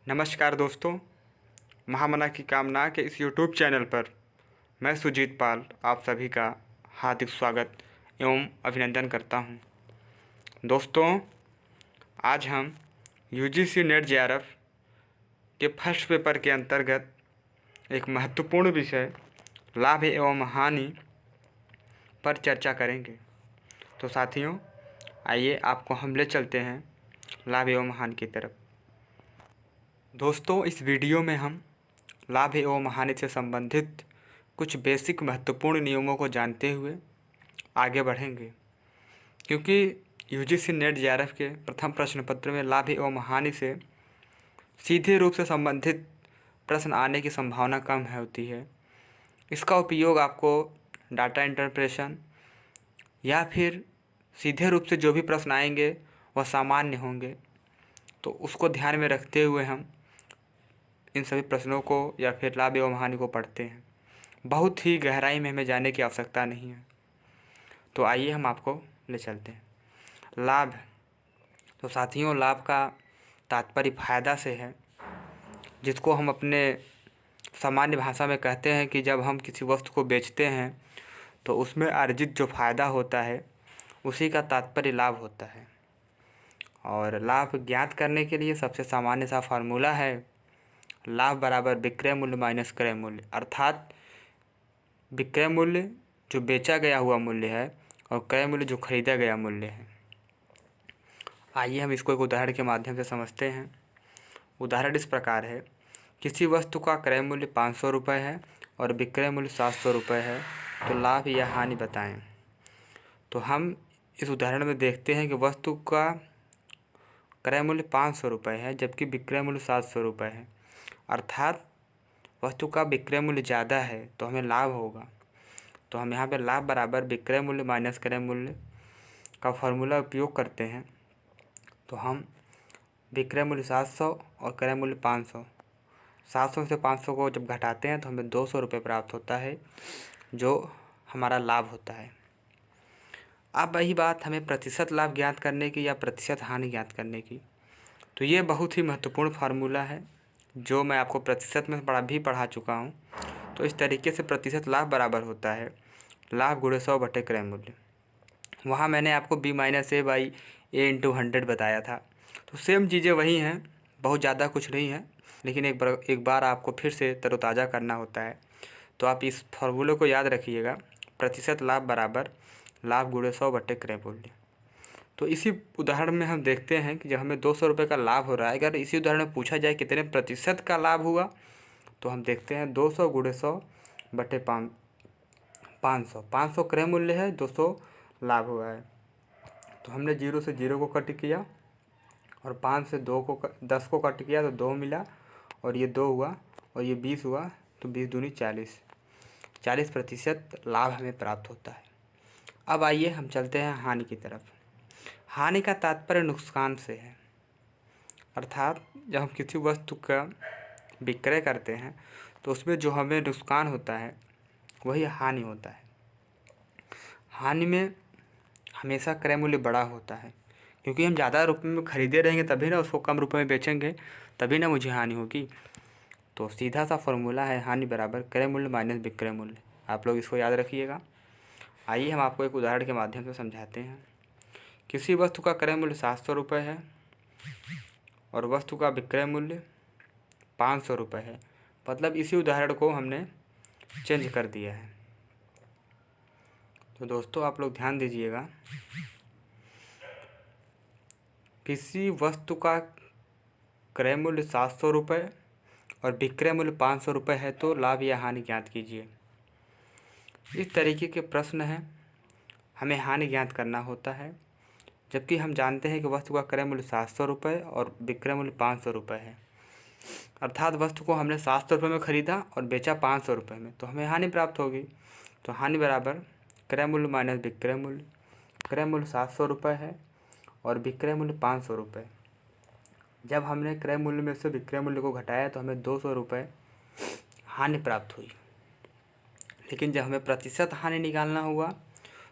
नमस्कार दोस्तों, महामना की कामना के इस यूट्यूब चैनल पर मैं सुजीत पाल आप सभी का हार्दिक स्वागत एवं अभिनंदन करता हूं। दोस्तों, आज हम यूजीसी नेट जेआरएफ के फर्स्ट पेपर के अंतर्गत एक महत्वपूर्ण विषय लाभ एवं हानि पर चर्चा करेंगे। तो साथियों, आइए आपको हम ले चलते हैं लाभ एवं हानि की तरफ। दोस्तों, इस वीडियो में हम लाभ एवं हानि से संबंधित कुछ बेसिक महत्वपूर्ण नियमों को जानते हुए आगे बढ़ेंगे, क्योंकि यूजीसी नेट जेआरएफ के प्रथम प्रश्न पत्र में लाभ एवं हानि से सीधे रूप से संबंधित प्रश्न आने की संभावना कम होती है। इसका उपयोग आपको डाटा इंटरप्रेशन या फिर सीधे रूप से जो भी प्रश्न आएंगे वह सामान्य होंगे, तो उसको ध्यान में रखते हुए हम इन सभी प्रश्नों को या फिर लाभ एवं हानि को पढ़ते हैं। बहुत ही गहराई में हमें जाने की आवश्यकता नहीं है। तो आइए हम आपको ले चलते हैं। लाभ, तो साथियों, लाभ का तात्पर्य फ़ायदा से है, जिसको हम अपने सामान्य भाषा में कहते हैं कि जब हम किसी वस्तु को बेचते हैं तो उसमें अर्जित जो फ़ायदा होता है उसी का तात्पर्य लाभ होता है। और लाभ ज्ञात करने के लिए सबसे सामान्य सा फार्मूला है लाभ बराबर विक्रय मूल्य माइनस क्रय मूल्य, अर्थात विक्रय मूल्य जो बेचा गया हुआ मूल्य है और क्रय मूल्य जो खरीदा गया मूल्य है। आइए हम इसको एक उदाहरण के माध्यम से समझते हैं। उदाहरण इस प्रकार है, किसी वस्तु का क्रय मूल्य 500 रुपये है और विक्रय मूल्य 700 रुपये है, तो लाभ या हानि बताएं। तो हम इस उदाहरण में देखते हैं कि वस्तु का क्रय मूल्य 500 रुपये है जबकि विक्रय मूल्य 700 रुपये है, अर्थात वस्तु का विक्रय मूल्य ज़्यादा है तो हमें लाभ होगा। तो हम यहाँ पे लाभ बराबर विक्रय मूल्य माइनस क्रय मूल्य का फॉर्मूला उपयोग करते हैं। तो हम विक्रय मूल्य 700 और क्रय मूल्य 500, 700 से 500 को जब घटाते हैं तो हमें 200 रुपये प्राप्त होता है, जो हमारा लाभ होता है। अब वही बात हमें प्रतिशत लाभ ज्ञात करने की या प्रतिशत हानि ज्ञात करने की, तो ये बहुत ही महत्वपूर्ण फार्मूला है जो मैं आपको प्रतिशत में पढ़ा चुका हूँ। तो इस तरीके से प्रतिशत लाभ बराबर होता है लाभ गुणे 100 बटे क्रय मूल्य। वहाँ मैंने आपको b minus A by A into 100 बताया था। तो सेम चीज़ें वही हैं, बहुत ज़्यादा कुछ नहीं है, लेकिन एक बार आपको फिर से तरोताज़ा करना होता है। तो आप इस फार्मूले को याद रखिएगा, प्रतिशत लाभ बराबर लाभ गुणे 100 बटे क्रय मूल्य। तो इसी उदाहरण में हम देखते हैं कि जब हमें 200 रुपये का लाभ हो रहा है, अगर इसी उदाहरण में पूछा जाए कितने प्रतिशत का लाभ हुआ, तो हम देखते हैं 200 गुणे 100 बटे 500। 500 क्रय मूल्य है, 200 लाभ हुआ है। तो हमने 0 से 0 को कट किया और 5 से 10 को कट किया तो 2 मिला, और ये 2 हुआ और ये 20 हुआ, तो 20 दूनी 40% लाभ हमें प्राप्त होता है। अब आइए हम चलते हैं हानि की तरफ। हानि का तात्पर्य नुकसान से है, अर्थात जब हम किसी वस्तु का विक्रय करते हैं तो उसमें जो हमें नुकसान होता है वही हानि होता है। हानि में हमेशा क्रय मूल्य बड़ा होता है, क्योंकि हम ज़्यादा रुपये में खरीदे रहेंगे तभी ना उसको कम रुपये में बेचेंगे, तभी ना मुझे हानि होगी। तो सीधा सा फॉर्मूला है हानि बराबर क्रय मूल्य माइनस विक्रय मूल्य। आप लोग इसको याद रखिएगा। आइए हम आपको एक उदाहरण के माध्यम से समझाते हैं। किसी वस्तु का क्रय मूल्य 700 रुपये है और वस्तु का विक्रय मूल्य 500 रुपये है, मतलब इसी उदाहरण को हमने चेंज कर दिया है। तो दोस्तों, आप लोग ध्यान दीजिएगा, किसी वस्तु का क्रय मूल्य 700 रुपये और विक्रय मूल्य 500 रुपये है, तो लाभ या हानि ज्ञात कीजिए। इस तरीके के प्रश्न हैं, हमें हानि ज्ञात करना होता है, जबकि हम जानते हैं कि वस्तु का क्रय मूल्य 700 रुपये और विक्रय मूल्य 500 रुपये है, अर्थात वस्तु को हमने 700 रुपये में ख़रीदा और बेचा 500 रुपये में, तो हमें हानि प्राप्त होगी। तो हानि बराबर क्रय मूल्य माइनस विक्रय मूल्य। क्रय मूल्य 700 रुपये है और विक्रय मूल्य 500 रुपये। जब हमने क्रय मूल्य में से विक्रय मूल्य को घटाया तो हमें 200 रुपये हानि प्राप्त हुई। लेकिन जब हमें प्रतिशत हानि निकालना हुआ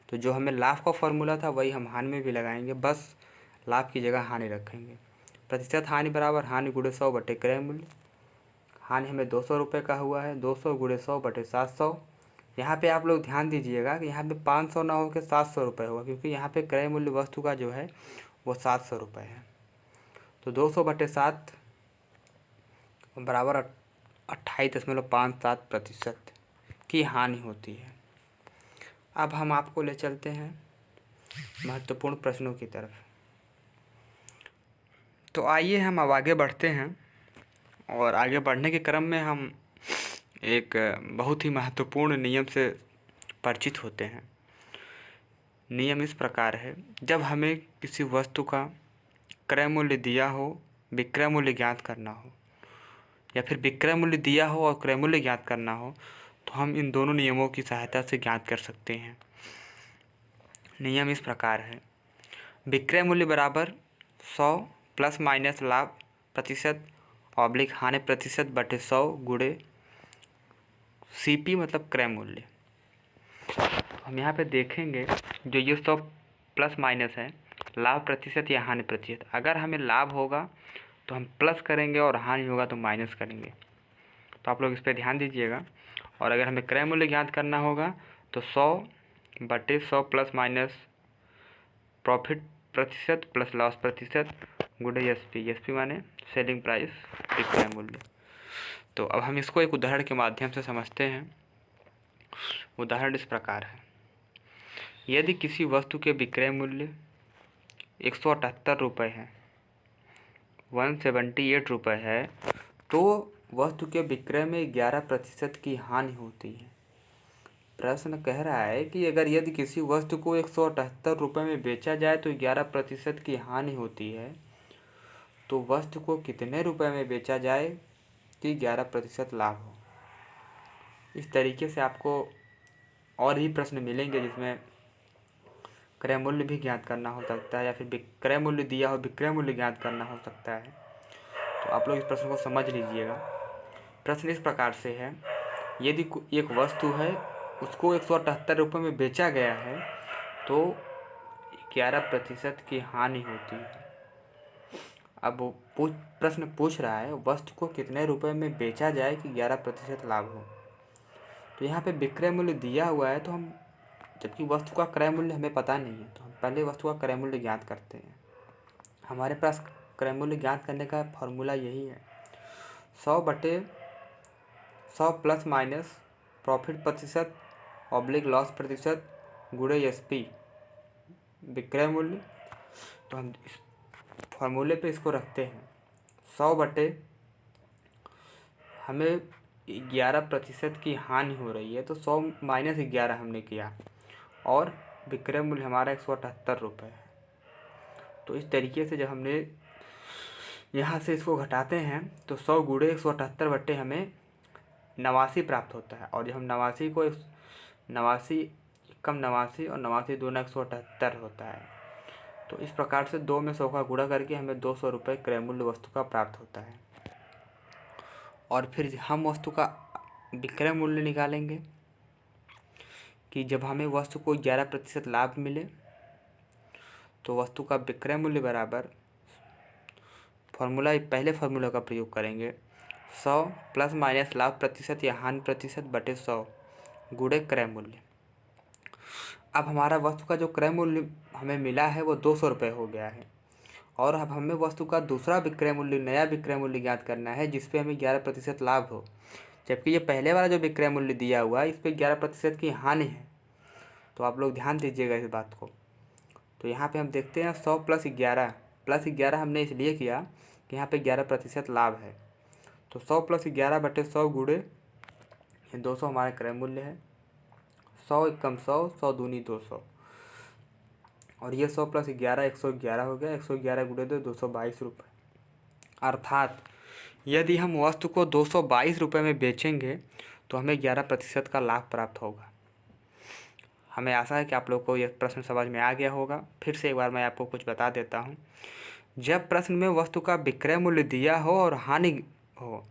तो जो हमें लाभ का फॉर्मूला था वही हम हानि में भी लगाएंगे, बस लाभ की जगह हानि रखेंगे। प्रतिशत हानि बराबर हानि गुणे 100 बटे क्रय मूल्य। हानि हमें 200 रुपये का हुआ है, 200 गुणे 100 बटे 700। यहाँ पे आप लोग ध्यान दीजिएगा कि यहाँ पे 500 ना हो के 700 रुपये होगा, क्योंकि यहाँ पे क्रय मूल्य वस्तु का जो है वो 700 रुपये है। तो 200 बटे 7 बराबर 28.57% की हानि होती है। अब हम आपको ले चलते हैं महत्वपूर्ण प्रश्नों की तरफ। तो आइए हम अब आगे बढ़ते हैं, और आगे बढ़ने के क्रम में हम एक बहुत ही महत्वपूर्ण नियम से परिचित होते हैं। नियम इस प्रकार है, जब हमें किसी वस्तु का क्रय मूल्य दिया हो, विक्रय मूल्य ज्ञात करना हो, या फिर विक्रय मूल्य दिया हो और क्रय मूल्य ज्ञात करना हो, तो हम इन दोनों नियमों की सहायता से ज्ञात कर सकते हैं। नियम इस प्रकार है, विक्रय मूल्य बराबर 100 प्लस माइनस लाभ प्रतिशत ऑब्लिक हानि प्रतिशत बटे 100 गुणे CP मतलब क्रय मूल्य। हम यहाँ पे देखेंगे जो ये 100 प्लस माइनस है, लाभ प्रतिशत या हानि प्रतिशत। अगर हमें लाभ होगा तो हम प्लस करेंगे और हानि होगा तो माइनस करेंगे, तो आप लोग इस पर ध्यान दीजिएगा। और अगर हमें क्रय मूल्य ज्ञात करना होगा तो 100 बटे 100 प्लस माइनस प्रॉफिट प्रतिशत प्लस लॉस प्रतिशत गुणे SP माने सेलिंग प्राइस विक्रय मूल्य। तो अब हम इसको एक उदाहरण के माध्यम से समझते हैं। उदाहरण इस प्रकार है, यदि किसी वस्तु के विक्रय मूल्य 178 रुपये है, 178 रुपये है, तो वस्तु के विक्रय में 11% की हानि होती है। प्रश्न कह रहा है कि अगर यदि किसी वस्तु को 178 रुपये में बेचा जाए तो 11% की हानि होती है, तो वस्तु को कितने रुपए में बेचा जाए कि 11% लाभ हो। इस तरीके से आपको और भी प्रश्न मिलेंगे जिसमें क्रय मूल्य भी ज्ञात करना हो सकता है, या फिर क्रय मूल्य दिया हो विक्रय मूल्य ज्ञात करना हो सकता है। तो आप लोग इस प्रश्न को समझ लीजिएगा। प्रश्न इस प्रकार से है, यदि एक वस्तु है उसको 178 रुपये में बेचा गया है तो 11% की हानि होती है। अब प्रश्न पूछ रहा है वस्तु को कितने रुपए में बेचा जाए कि 11% लाभ हो। तो यहाँ पे विक्रय मूल्य दिया हुआ है, तो हम, जबकि वस्तु का क्रय मूल्य हमें पता नहीं है, तो हम पहले वस्तु का क्रय मूल्य ज्ञात करते हैं। हमारे पास क्रय मूल्य ज्ञात करने का फॉर्मूला यही है, 100 बटे 100 प्लस माइनस प्रॉफिट प्रतिशत ऑब्लिक लॉस प्रतिशत गुणे SP विक्रय मूल्य। तो हम इस फॉर्मूले पे इसको रखते हैं। 100 बटे हमें 11% की हानि हो रही है, तो 100 माइनस 11 हमने किया, और विक्रय मूल्य हमारा 178 रुपये है। तो इस तरीके से जब हमने यहाँ से इसको घटाते हैं तो 100 गुणे 178 बटे हमें 89 प्राप्त होता है। और जब हम 89 को 89 कम 89 और 89 दूना 178 होता है। तो इस प्रकार से 2 में 100 का गुणा करके हमें 200 रुपये क्रय मूल्य वस्तु का प्राप्त होता है। और फिर हम वस्तु का विक्रय मूल्य निकालेंगे कि जब हमें वस्तु को 11% लाभ मिले तो वस्तु का विक्रय मूल्य बराबर पहले फार्मूला का प्रयोग करेंगे, 100 प्लस माइनस लाभ प्रतिशत या हानि प्रतिशत बटे 100 गुणे क्रय मूल्य। अब हमारा वस्तु का जो क्रय मूल्य हमें मिला है वो 200 रुपये हो गया है, और अब हमें वस्तु का दूसरा विक्रय मूल्य, नया विक्रय मूल्य ज्ञात करना है जिस पे हमें 11% लाभ हो, जबकि ये पहले वाला जो विक्रय मूल्य दिया हुआ है इस पर 11% की हानि है। तो आप लोग ध्यान दीजिएगा इस बात को। तो यहाँ पे हम देखते हैं 100 प्लस 11 हमने इसलिए किया कि यहाँ पे 11% लाभ है। तो 100 प्लस 11 बटे 100 गुणे 200 हमारा क्रय मूल्य है। 100 एकम 100, 100 दूनी 200, और ये 100 प्लस 11 111 हो गया। 111 गुणे 222 रुपये। अर्थात यदि हम वस्तु को 222 रुपये में बेचेंगे तो हमें 11% का लाभ प्राप्त होगा। हमें आशा है कि आप लोग को यह प्रश्न समझ में आ गया होगा। फिर से एक बार मैं आपको कुछ बता देता हूँ। जब प्रश्न में वस्तु का विक्रय मूल्य दिया हो और हानि हो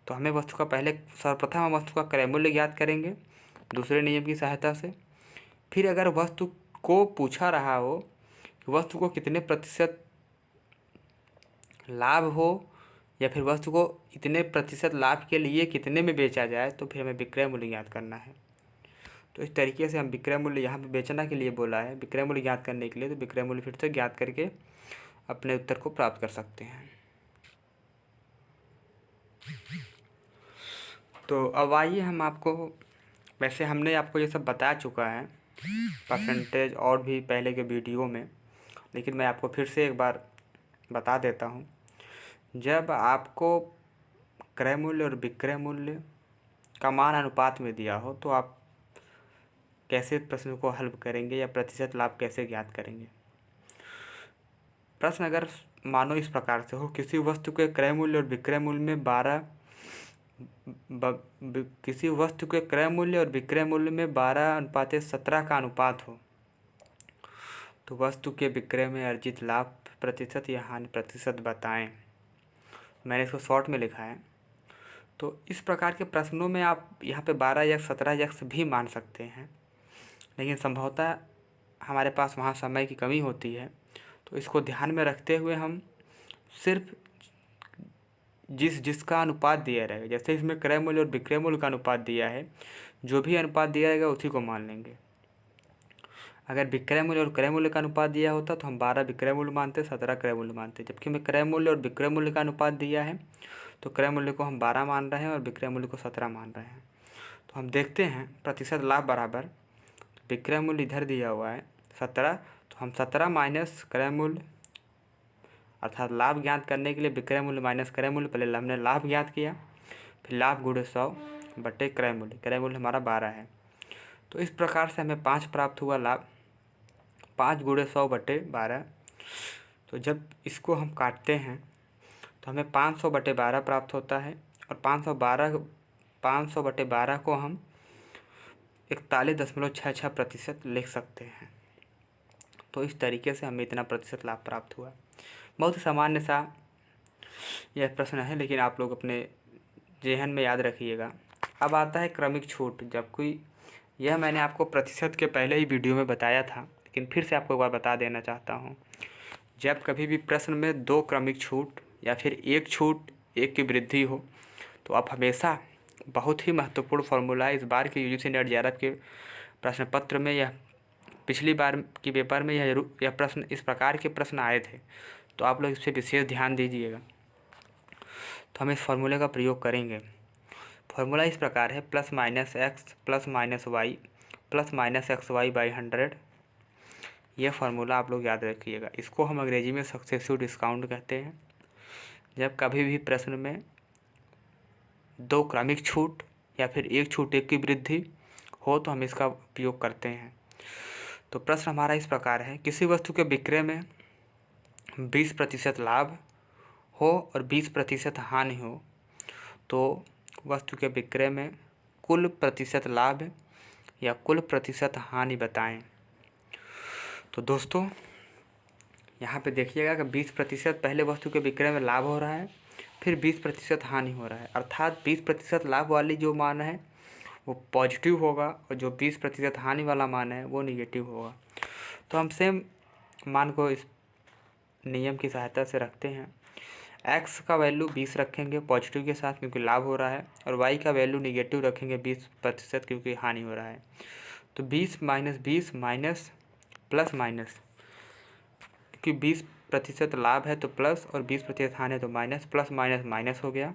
तो हमें वस्तु का सर्वप्रथम हम वस्तु का क्रय मूल्य ज्ञात करेंगे दूसरे नियम की सहायता से। फिर अगर वस्तु को पूछा रहा हो कि वस्तु को कितने प्रतिशत लाभ हो या फिर वस्तु को इतने प्रतिशत लाभ के लिए कितने में बेचा जाए, तो फिर हमें विक्रय मूल्य ज्ञात करना है। तो इस तरीके से हम विक्रय मूल्य यहाँ पे बेचना के लिए बोला है, विक्रय मूल्य ज्ञात करने के लिए, तो विक्रय मूल्य फिर से ज्ञात करके अपने उत्तर को प्राप्त कर सकते हैं। तो अब आइए हम आपको, वैसे हमने आपको ये सब बता चुका है परसेंटेज और भी पहले के वीडियो में, लेकिन मैं आपको फिर से एक बार बता देता हूँ। जब आपको क्रय मूल्य और विक्रय मूल्य का मान अनुपात में दिया हो तो आप कैसे प्रश्न को हल करेंगे या प्रतिशत लाभ कैसे ज्ञात करेंगे। प्रश्न अगर मानो इस प्रकार से हो, किसी वस्तु के क्रय मूल्य और विक्रय मूल्य में किसी वस्तु के क्रय मूल्य और विक्रय मूल्य में 12:17 का अनुपात हो, तो वस्तु के विक्रय में अर्जित लाभ प्रतिशत या हानि प्रतिशत बताएं। मैंने इसको शॉर्ट में लिखा है। तो इस प्रकार के प्रश्नों में आप यहाँ पे 12 या 17 भी मान सकते हैं, लेकिन संभवतः हमारे पास वहाँ समय की कमी होती है। तो इसको ध्यान में रखते हुए हम सिर्फ जिसका अनुपात दिया रहेगा, जैसे इसमें क्रय मूल्य और विक्रय मूल्य का अनुपात दिया है, जो भी अनुपात दिया रहेगा उसी को मान लेंगे। अगर विक्रय मूल्य और क्रय मूल्य का अनुपात दिया होता तो हम 12 विक्रय मूल्य मानते, 17 क्रय मूल्य मानते। जबकि हमें क्रय मूल्य और विक्रय मूल्य का अनुपात दिया है, तो क्रय मूल्य को हम 12 मान रहे हैं और विक्रय मूल्य को 17 मान रहे हैं। तो हम देखते हैं प्रतिशत लाभ बराबर विक्रय मूल्य इधर दिया हुआ है 17, तो हम 17 माइनस क्रय मूल्य, अर्थात लाभ ज्ञात करने के लिए विक्रय मूल्य माइनस क्रय मूल्य। पहले हमने लाभ ज्ञात किया, फिर लाभ गुणे 100 बटे क्रय मूल्य हमारा 12 है। तो इस प्रकार से हमें 5 प्राप्त हुआ लाभ, 5 गुणे 100 बटे 12। तो जब इसको हम काटते हैं तो हमें 500 बटे 12 प्राप्त होता है, और 500 बटे 12 को हम 41.66% लिख सकते हैं। तो इस तरीके से हमें इतना प्रतिशत लाभ प्राप्त हुआ। बहुत ही सामान्य सा यह प्रश्न है, लेकिन आप लोग अपने जेहन में याद रखिएगा। अब आता है क्रमिक छूट। जब कोई, यह मैंने आपको प्रतिशत के पहले ही वीडियो में बताया था, लेकिन फिर से आपको एक बार बता देना चाहता हूँ। जब कभी भी प्रश्न में 2 क्रमिक छूट या फिर 1 छूट 1 की वृद्धि हो, तो आप हमेशा, बहुत ही महत्वपूर्ण फॉर्मूला है, इस बार के यूजीसी नेट जेआरएफ के प्रश्न पत्र में, यह पिछली बार की पेपर में यह प्रश्न, इस प्रकार के प्रश्न आए थे, तो आप लोग इस पर विशेष ध्यान दीजिएगा। तो हम इस फॉर्मूले का प्रयोग करेंगे। फॉर्मूला इस प्रकार है, plus minus x plus minus y plus minus x y by 100। यह फार्मूला आप लोग याद रखिएगा। इसको हम अंग्रेजी में सक्सेसिव डिस्काउंट कहते हैं। जब कभी भी प्रश्न में 2 क्रमिक छूट या फिर 1 छूट 1 की वृद्धि हो, तो हम इसका उपयोग करते हैं। तो प्रश्न हमारा इस प्रकार है, किसी वस्तु के विक्रय में 20% लाभ हो और 20% हानि हो, तो वस्तु के विक्रय में कुल प्रतिशत लाभ या कुल प्रतिशत हानि बताएं। तो दोस्तों यहाँ पे देखिएगा कि 20% पहले वस्तु के विक्रय में लाभ हो रहा है, फिर 20% हानि हो रहा है, अर्थात 20% लाभ वाली जो मान है वो पॉजिटिव होगा और जो 20% हानि वाला मान है वो निगेटिव होगा। तो हम सेम मान को इस नियम की सहायता से रखते हैं। x का वैल्यू 20 रखेंगे पॉजिटिव के साथ क्योंकि लाभ हो रहा है, और y का वैल्यू निगेटिव रखेंगे 20% क्योंकि हानि हो रहा है। तो 20 माइनस 20 माइनस प्लस माइनस, क्योंकि 20% लाभ है तो प्लस और 20% हानि है तो माइनस, प्लस माइनस माइनस हो गया,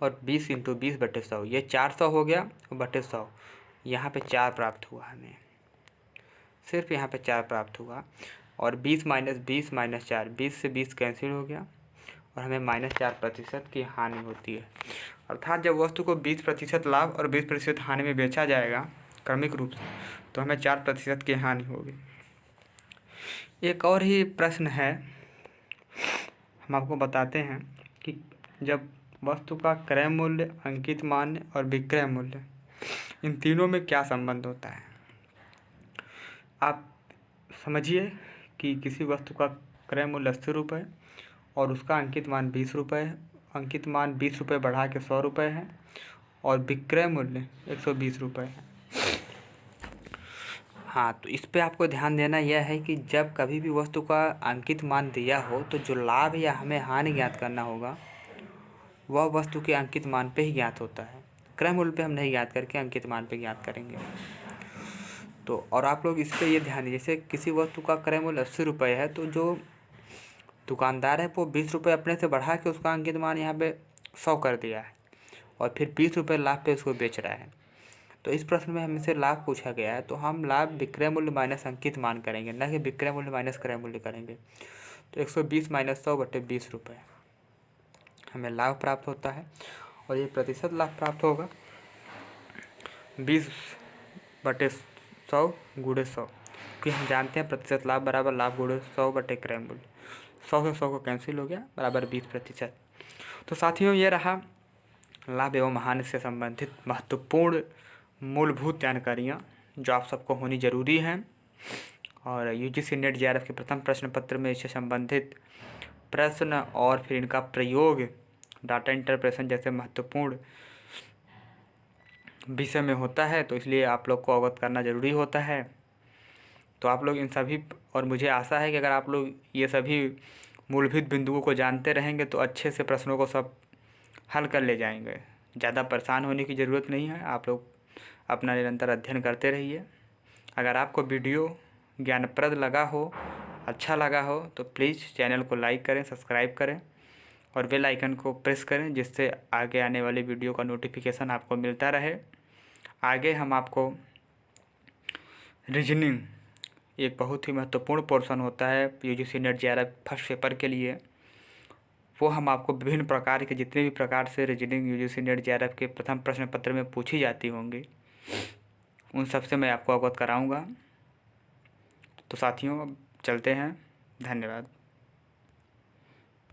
और 20 इंटू 20 बटे 100, ये 400 हो गया और बटे 100, यहाँ पे 4 प्राप्त हुआ हमें, सिर्फ यहाँ पे 4 प्राप्त हुआ। और 20 माइनस 20 माइनस 4, 20 से 20 कैंसिल हो गया और हमें -4% की हानि होती है। अर्थात जब वस्तु को 20% लाभ और 20% हानि में बेचा जाएगा क्रमिक रूप से, तो हमें 4% की हानि होगी। एक और ही प्रश्न है, हम आपको बताते हैं कि जब वस्तु का क्रय मूल्य, अंकित मान और विक्रय मूल्य, इन तीनों में क्या संबंध होता है। आप समझिए कि किसी वस्तु का क्रय मूल्य 80 रुपये और उसका अंकित मान 20 रुपये है। अंकित मान 20 रुपये बढ़ा के 100 रुपये है और विक्रय मूल्य 120 रुपये है। हाँ, तो इस पे आपको ध्यान देना यह है कि जब कभी भी वस्तु का अंकित मान दिया हो तो जो लाभ या हमें हानि ज्ञात करना होगा वह वस्तु के अंकित मान पे ही ज्ञात होता है। क्रय मूल्य पे हम नहीं ज्ञात करके अंकित मान पे ज्ञात करेंगे। तो और आप लोग इस पे ये ध्यान दीजिए, जैसे किसी वस्तु का क्रय मूल्य 80 रुपये है तो जो दुकानदार है वो 20 रुपये अपने से बढ़ा के उसका अंकित मान यहाँ पे 100 कर दिया है और फिर 20 रुपये लाभ पे उसको बेच रहा है। तो इस प्रश्न में हमसे लाभ पूछा गया है तो हम लाभ विक्रय मूल्य माइनस अंकित मान करेंगे, न कि विक्रय मूल्य माइनस क्रय मूल्य करेंगे। तो 120 माइनस 100 बटे 20 रुपये हमें लाभ प्राप्त होता है और ये प्रतिशत लाभ प्राप्त होगा 20 बटे 100 गुणे 100, क्योंकि हम जानते हैं प्रतिशत लाभ बराबर लाभ गुणे 100 बटे क्रय मूल्य। 100 से 100 को कैंसिल हो गया बराबर 20%। तो साथियों ये रहा लाभ एवं हानि से संबंधित महत्वपूर्ण मूलभूत जानकारियाँ जो आप सबको होनी ज़रूरी हैं। और यूजीसी नेट जेआरएफ के प्रथम प्रश्न पत्र में इससे संबंधित प्रश्न और फिर इनका प्रयोग डाटा इंटरप्रेशन जैसे महत्वपूर्ण विषय में होता है, तो इसलिए आप लोग को अवगत करना ज़रूरी होता है। तो आप लोग इन सभी, और मुझे आशा है कि अगर आप लोग ये सभी मूलभूत बिंदुओं को जानते रहेंगे तो अच्छे से प्रश्नों को सब हल कर ले जाएंगे। ज़्यादा परेशान होने की ज़रूरत नहीं है, आप लोग अपना निरंतर अध्ययन करते रहिए। अगर आपको वीडियो ज्ञानप्रद लगा हो, अच्छा लगा हो तो प्लीज़ चैनल को लाइक करें, सब्सक्राइब करें और बेल आइकन को प्रेस करें, जिससे आगे आने वाली वीडियो का नोटिफिकेशन आपको मिलता रहे। आगे हम आपको रीजनिंग, एक बहुत ही महत्वपूर्ण पोर्शन होता है UGC net JRF first paper के लिए, वो हम आपको विभिन्न प्रकार के जितने भी प्रकार से रीजनिंग यूजीसी नेट जेआरएफ के प्रथम प्रश्न पत्र में पूछी जाती होंगी उन सब से मैं आपको अवगत कराऊंगा। तो साथियों अब चलते हैं, धन्यवाद।